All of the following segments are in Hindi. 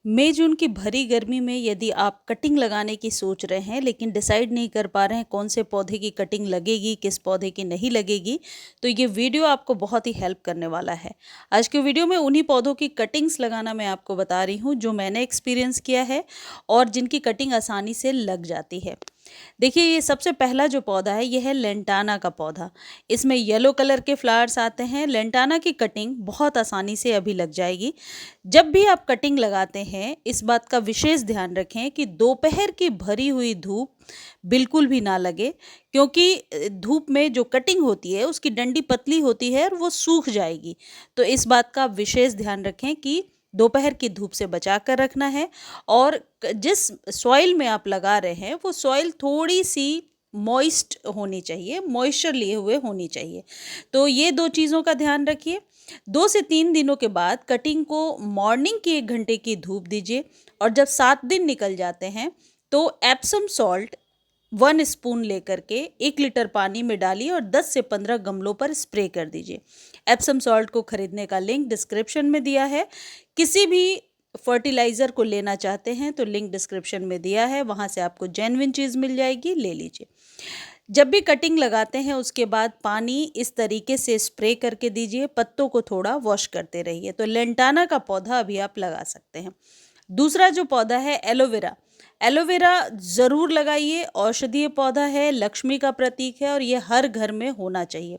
मई जून की भरी गर्मी में यदि आप कटिंग लगाने की सोच रहे हैं लेकिन डिसाइड नहीं कर पा रहे हैं कौन से पौधे की कटिंग लगेगी, किस पौधे की नहीं लगेगी, तो ये वीडियो आपको बहुत ही हेल्प करने वाला है। आज के वीडियो में उन्हीं पौधों की कटिंग्स लगाना मैं आपको बता रही हूँ जो मैंने एक्सपीरियंस किया है और जिनकी कटिंग आसानी से लग जाती है। देखिए, ये सबसे पहला जो पौधा है ये है लेंटाना का पौधा। इसमें येलो कलर के फ्लावर्स आते हैं। लेंटाना की कटिंग बहुत आसानी से अभी लग जाएगी। जब भी आप कटिंग लगाते हैं इस बात का विशेष ध्यान रखें कि दोपहर की भरी हुई धूप बिल्कुल भी ना लगे, क्योंकि धूप में जो कटिंग होती है उसकी डंडी पतली होती है और वो सूख जाएगी। तो इस बात का विशेष ध्यान रखें कि दोपहर की धूप से बचा कर रखना है। और जिस सॉइल में आप लगा रहे हैं वो सॉइल थोड़ी सी मॉइस्ट होनी चाहिए, मॉइस्चर लिए हुए होनी चाहिए। तो ये दो चीज़ों का ध्यान रखिए। 2 से 3 दिनों के बाद कटिंग को मॉर्निंग की 1 घंटे की धूप दीजिए और जब 7 दिन निकल जाते हैं तो एप्सम सॉल्ट 1 स्पून लेकर के 1 लीटर पानी में डालिए और 10 से 15 गमलों पर स्प्रे कर दीजिए। एप्सम सॉल्ट को खरीदने का लिंक डिस्क्रिप्शन में दिया है। किसी भी फर्टिलाइज़र को लेना चाहते हैं तो लिंक डिस्क्रिप्शन में दिया है, वहाँ से आपको जेन्युइन चीज़ मिल जाएगी, ले लीजिए। जब भी कटिंग लगाते हैं उसके बाद पानी इस तरीके से स्प्रे करके दीजिए, पत्तों को थोड़ा वॉश करते रहिए। तो लेंटाना का पौधा अभी आप लगा सकते हैं। दूसरा जो पौधा है एलोवेरा। एलोवेरा ज़रूर लगाइए, औषधीय पौधा है, लक्ष्मी का प्रतीक है और ये हर घर में होना चाहिए।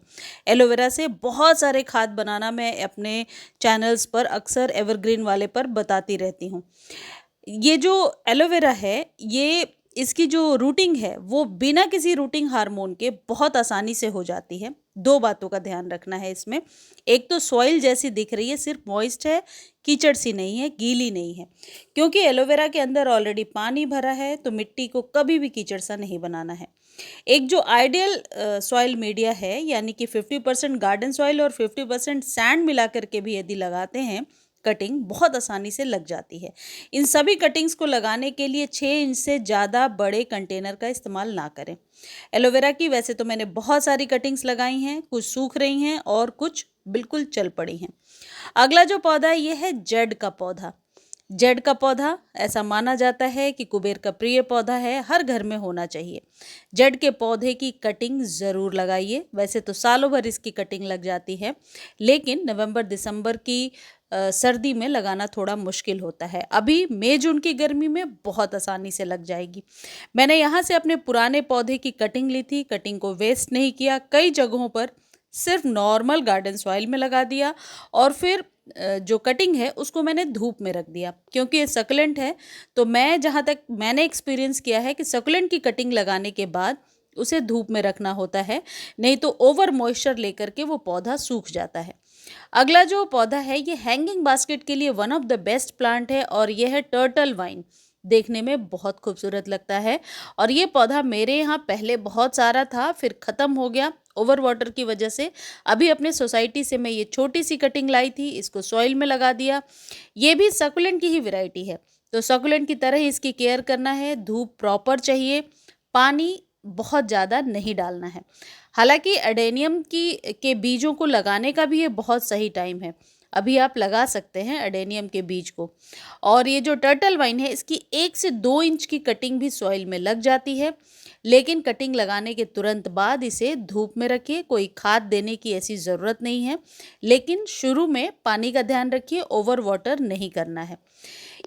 एलोवेरा से बहुत सारे खाद बनाना मैं अपने चैनल्स पर अक्सर एवरग्रीन वाले पर बताती रहती हूँ। ये जो एलोवेरा है ये इसकी जो रूटिंग है वो बिना किसी रूटिंग हार्मोन के बहुत आसानी से हो जाती है। दो बातों का ध्यान रखना है इसमें। एक तो सॉइल जैसी दिख रही है, सिर्फ मॉइस्ट है, कीचड़ सी नहीं है, गीली नहीं है। क्योंकि एलोवेरा के अंदर ऑलरेडी पानी भरा है तो मिट्टी को कभी भी कीचड़ सा नहीं बनाना है। एक जो आइडियल सॉइल मीडिया है, यानी कि 50% गार्डन सॉइल और 50% सैंड मिला करके भी यदि लगाते हैं, कटिंग बहुत आसानी से लग जाती है। इन सभी कटिंग्स को लगाने के लिए 6 इंच से ज़्यादा बड़े कंटेनर का इस्तेमाल ना करें। एलोवेरा की वैसे तो मैंने बहुत सारी कटिंग्स लगाई हैं, कुछ सूख रही हैं और कुछ बिल्कुल चल पड़ी हैं। अगला जो पौधा है ये है जेड का पौधा। जेड का पौधा ऐसा माना जाता है कि कुबेर का प्रिय पौधा है, हर घर में होना चाहिए। जेड के पौधे की कटिंग ज़रूर लगाइए। वैसे तो सालों भर इसकी कटिंग लग जाती है, लेकिन नवंबर दिसंबर की सर्दी में लगाना थोड़ा मुश्किल होता है। अभी मई जून की गर्मी में बहुत आसानी से लग जाएगी। मैंने यहाँ से अपने पुराने पौधे की कटिंग ली थी, कटिंग को वेस्ट नहीं किया, कई जगहों पर सिर्फ नॉर्मल गार्डन सॉइल में लगा दिया और फिर जो कटिंग है उसको मैंने धूप में रख दिया। क्योंकि ये सकलेंट है तो मैं जहाँ तक मैंने एक्सपीरियंस किया है कि सकलेंट की कटिंग लगाने के बाद उसे धूप में रखना होता है, नहीं तो ओवर मॉइस्चर लेकर के वो पौधा सूख जाता है। अगला जो पौधा है ये हैंगिंग बास्केट के लिए one of the best plant है और ये है टर्टल वाइन। देखने में बहुत खूबसूरत लगता है और ये पौधा मेरे यहाँ पहले बहुत सारा था, फिर ख़त्म हो गया ओवर वाटर की वजह से। अभी अपने सोसाइटी से मैं ये छोटी सी कटिंग लाई थी, इसको सॉइल में लगा दिया। ये भी सकुलेंट की ही वैरायटी है, तो सकुलेंट की तरह ही इसकी केयर करना है। धूप प्रॉपर चाहिए, पानी बहुत ज़्यादा नहीं डालना है। हालांकि एडेनियम की के बीजों को लगाने का भी ये बहुत सही टाइम है। अभी आप लगा सकते हैं एडेनियम के बीज को। और ये जो टर्टल वाइन है इसकी 1 से 2 इंच की कटिंग भी सॉइल में लग जाती है, लेकिन कटिंग लगाने के तुरंत बाद इसे धूप में रखिए। कोई खाद देने की ऐसी ज़रूरत नहीं है, लेकिन शुरू में पानी का ध्यान रखिए, ओवर वाटर नहीं करना है।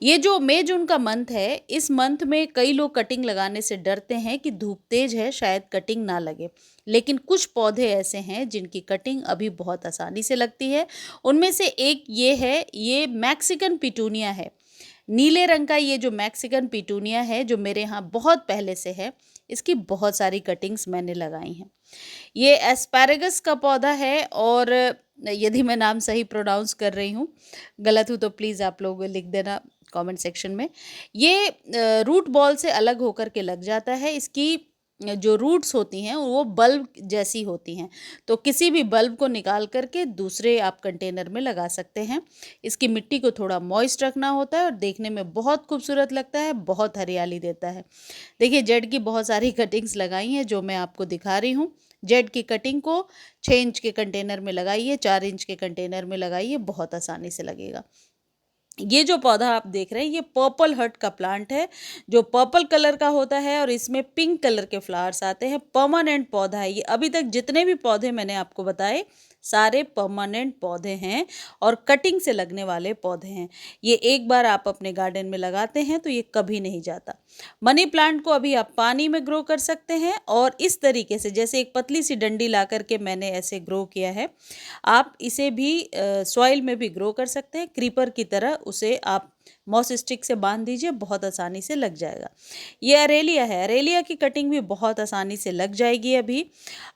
ये जो मई जून का मंथ है, इस मंथ में कई लोग कटिंग लगाने से डरते हैं कि धूप तेज है, शायद कटिंग ना लगे। लेकिन कुछ पौधे ऐसे हैं जिनकी कटिंग अभी बहुत आसानी से लगती है। उनमें से एक ये है, ये मैक्सिकन पिटूनिया है। नीले रंग का ये जो मैक्सिकन पिटूनिया है जो मेरे यहाँ बहुत पहले से है, इसकी बहुत सारी कटिंग्स मैंने लगाई हैं। ये एस्पैरागस का पौधा है और यदि मैं नाम सही प्रोनाउंस कर रही हूँ, गलत हूँ तो प्लीज़ आप लोग लिख देना कमेंट सेक्शन में। ये रूट बॉल से अलग होकर के लग जाता है। इसकी जो रूट्स होती हैं वो बल्ब जैसी होती हैं, तो किसी भी बल्ब को निकाल करके दूसरे आप कंटेनर में लगा सकते हैं। इसकी मिट्टी को थोड़ा मॉइस्ट रखना होता है और देखने में बहुत खूबसूरत लगता है, बहुत हरियाली देता है। देखिए, जेड की बहुत सारी कटिंग्स लगाई हैं जो मैं आपको दिखा रही हूँ। जेड की कटिंग को 6 इंच के कंटेनर में लगाइए, 4 इंच के कंटेनर में लगाइए, बहुत आसानी से लगेगा। ये जो पौधा आप देख रहे हैं ये पर्पल हर्ट का प्लांट है, जो पर्पल कलर का होता है और इसमें पिंक कलर के फ्लावर्स आते हैं। परमानेंट पौधा है ये। अभी तक जितने भी पौधे मैंने आपको बताए सारे परमानेंट पौधे हैं और कटिंग से लगने वाले पौधे हैं। ये एक बार आप अपने गार्डन में लगाते हैं तो ये कभी नहीं जाता। मनी प्लांट को अभी आप पानी में ग्रो कर सकते हैं और इस तरीके से जैसे एक पतली सी डंडी ला करके मैंने ऐसे ग्रो किया है, आप इसे भी सॉइल में भी ग्रो कर सकते हैं। क्रीपर की तरह उसे आप मॉस स्टिक से बांध दीजिए, बहुत आसानी से लग जाएगा। ये अरेलिया है, अरेलिया की कटिंग भी बहुत आसानी से लग जाएगी। अभी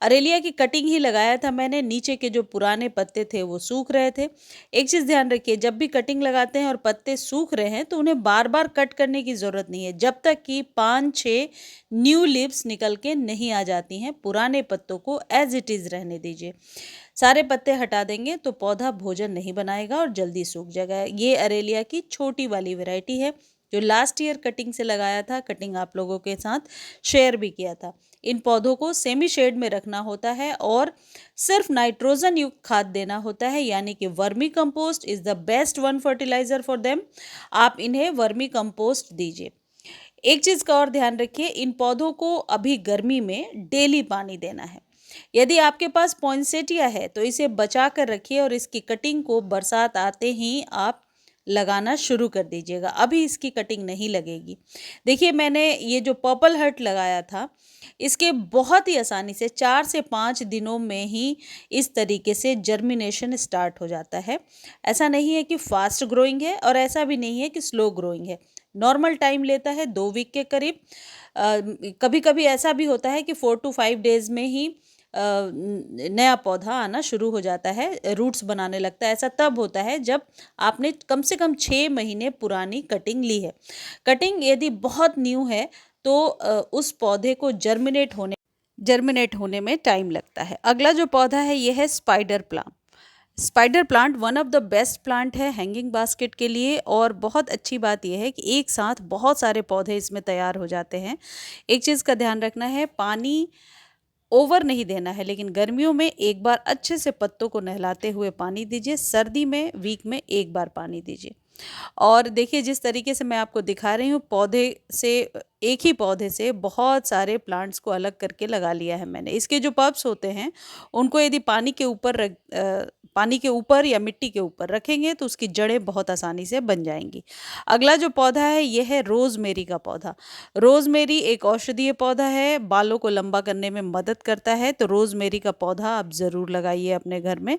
अरेलिया की कटिंग ही लगाया था मैंने, नीचे के जो पुराने पत्ते थे वो सूख रहे थे। एक चीज़ ध्यान रखिए, जब भी कटिंग लगाते हैं और पत्ते सूख रहे हैं तो उन्हें बार बार कट करने की ज़रूरत नहीं है, जब तक कि 5-6 न्यू लीव्स निकल के नहीं आ जाती हैं। पुराने पत्तों को एज इट इज़ रहने दीजिए। सारे पत्ते हटा देंगे तो पौधा भोजन नहीं बनाएगा और जल्दी सूख जाएगा। ये अरेलिया की छोटी वाली वैरायटी है जो लास्ट ईयर कटिंग से लगाया था, कटिंग आप लोगों के साथ शेयर भी किया था। इन पौधों को सेमी शेड में रखना होता है और सिर्फ नाइट्रोजन युक्त खाद देना होता है, यानी कि vermi compost is the best one fertiliser for them. आप इन्हें वर्मी कंपोस्ट दीजिए। एक चीज़ का और ध्यान रखिए, इन पौधों को अभी गर्मी में डेली पानी देना है। यदि आपके पास पॉइंसेटिया है तो इसे बचा कर रखिए और इसकी कटिंग को बरसात आते ही आप लगाना शुरू कर दीजिएगा। अभी इसकी कटिंग नहीं लगेगी। देखिए मैंने ये जो पर्पल हर्ट लगाया था, इसके बहुत ही आसानी से 4 से 5 दिनों में ही इस तरीके से जर्मिनेशन स्टार्ट हो जाता है। ऐसा नहीं है कि फास्ट ग्रोइंग है और ऐसा भी नहीं है कि स्लो ग्रोइंग है। नॉर्मल टाइम लेता है 2 वीक के करीब। कभी कभी ऐसा भी होता है कि 4 to 5 डेज़ में ही नया पौधा आना शुरू हो जाता है, रूट्स बनाने लगता है। ऐसा तब होता है जब आपने कम से कम 6 महीने पुरानी कटिंग ली है। कटिंग यदि बहुत न्यू है तो उस पौधे को जर्मिनेट होने में टाइम लगता है। अगला जो पौधा है ये है spider plant. Spider plant one of the best plant है हैंगिंग बास्केट के लिए, और बहुत अच्छी बात यह है कि एक साथ बहुत सारे पौधे इसमें तैयार हो जाते हैं। एक चीज़ का ध्यान रखना है, पानी ओवर नहीं देना है, लेकिन गर्मियों में एक बार अच्छे से पत्तों को नहलाते हुए पानी दीजिए। सर्दी में वीक में एक बार पानी दीजिए। और देखिए जिस तरीके से मैं आपको दिखा रही हूँ, पौधे से एक ही पौधे से बहुत सारे प्लांट्स को अलग करके लगा लिया है मैंने। इसके जो पब्स होते हैं उनको यदि पानी के ऊपर या मिट्टी के ऊपर रखेंगे तो उसकी जड़ें बहुत आसानी से बन जाएंगी। अगला जो पौधा है यह है रोज़मेरी का पौधा। रोज़मेरी एक औषधीय पौधा है, बालों को लंबा करने में मदद करता है, तो रोज़मेरी का पौधा आप ज़रूर लगाइए अपने घर में।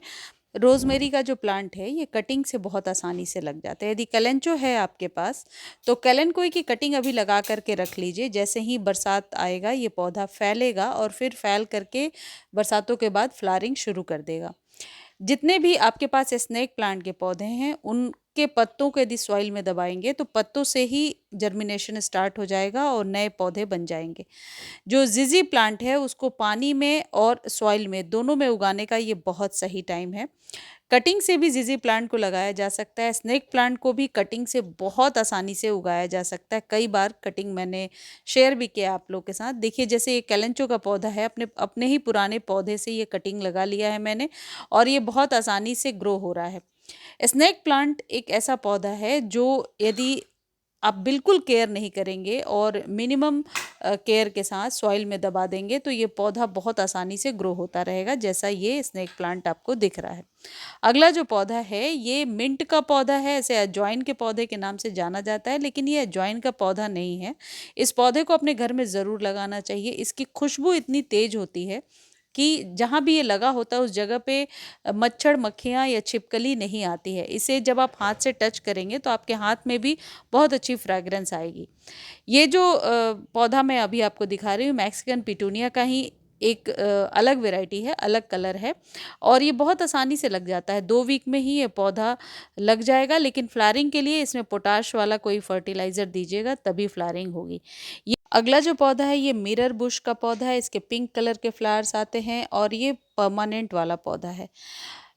रोज़मेरी का जो प्लांट है ये कटिंग से बहुत आसानी से लग जाता है। यदि कैलेंचो है आपके पास तो कैलेंकोई की कटिंग अभी लगा करके रख लीजिए। जैसे ही बरसात आएगा ये पौधा फैलेगा और फिर फैल करके बरसातों के बाद फ्लावरिंग शुरू कर देगा। जितने भी आपके पास स्नेक प्लांट के पौधे हैं उनके पत्तों को यदि सॉइल में दबाएंगे तो पत्तों से ही जर्मिनेशन स्टार्ट हो जाएगा और नए पौधे बन जाएंगे। जो जिजी प्लांट है उसको पानी में और सॉइल में दोनों में उगाने का ये बहुत सही टाइम है। कटिंग से भी जिजी प्लांट को लगाया जा सकता है, स्नेक प्लांट को भी कटिंग से बहुत आसानी से उगाया जा सकता है। कई बार कटिंग मैंने शेयर भी किया आप लोग के साथ। देखिए जैसे ये कैलेंचो का पौधा है, अपने अपने ही पुराने पौधे से ये कटिंग लगा लिया है मैंने और ये बहुत आसानी से ग्रो हो रहा है। स्नेक प्लांट एक ऐसा पौधा है जो यदि आप बिल्कुल केयर नहीं करेंगे और मिनिमम केयर के साथ सॉइल में दबा देंगे तो ये पौधा बहुत आसानी से ग्रो होता रहेगा, जैसा ये स्नेक प्लांट आपको दिख रहा है। अगला जो पौधा है ये मिंट का पौधा है। इसे अजवाइन के पौधे के नाम से जाना जाता है, लेकिन ये अजवाइन का पौधा नहीं है। इस पौधे को अपने घर में ज़रूर लगाना चाहिए। इसकी खुशबू इतनी तेज होती है कि जहाँ भी ये लगा होता है उस जगह पे मच्छर मक्खियाँ या छिपकली नहीं आती है। इसे जब आप हाथ से टच करेंगे तो आपके हाथ में भी बहुत अच्छी फ्रैग्रेंस आएगी। ये जो पौधा मैं अभी आपको दिखा रही हूँ मैक्सिकन पिटूनिया का ही एक अलग वैरायटी है, अलग कलर है और ये बहुत आसानी से लग जाता है। 2 वीक में ही ये पौधा लग जाएगा, लेकिन फ्लावरिंग के लिए इसमें पोटाश वाला कोई फर्टिलाइज़र दीजिएगा तभी फ्लावरिंग होगी। ये अगला जो पौधा है ये मिरर बुश का पौधा है। इसके पिंक कलर के फ्लावर्स आते हैं और ये परमानेंट वाला पौधा है।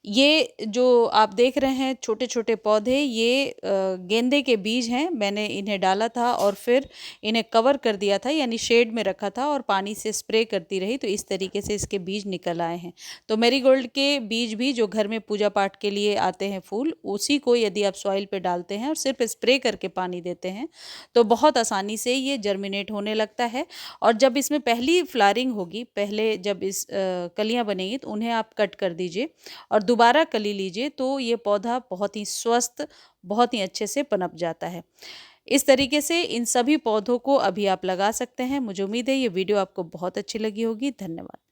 ये जो आप देख रहे हैं छोटे-छोटे पौधे, ये गेंदे के बीज हैं। मैंने इन्हें डाला था और फिर इन्हें कवर कर दिया था, यानी शेड में रखा था और पानी से स्प्रे करती रही, तो इस तरीके से इसके बीज निकल आए हैं। तो मैरीगोल्ड के बीज भी जो घर में पूजा पाठ के लिए आते हैं फूल, उसी को यदि आप सॉइल पे डालते हैं और सिर्फ स्प्रे करके पानी देते हैं, तो बहुत आसानी से ये जर्मिनेट होने लगता है। और जब इसमें पहली फ्लावरिंग होगी, पहले जब इस कलियाँ बनेंगी, तो उन्हें आप कट कर दीजिए और दोबारा कली लीजिए, तो ये पौधा बहुत ही स्वस्थ, बहुत ही अच्छे से पनप जाता है। इस तरीके से इन सभी पौधों को अभी आप लगा सकते हैं। मुझे उम्मीद है ये वीडियो आपको बहुत अच्छी लगी होगी। धन्यवाद।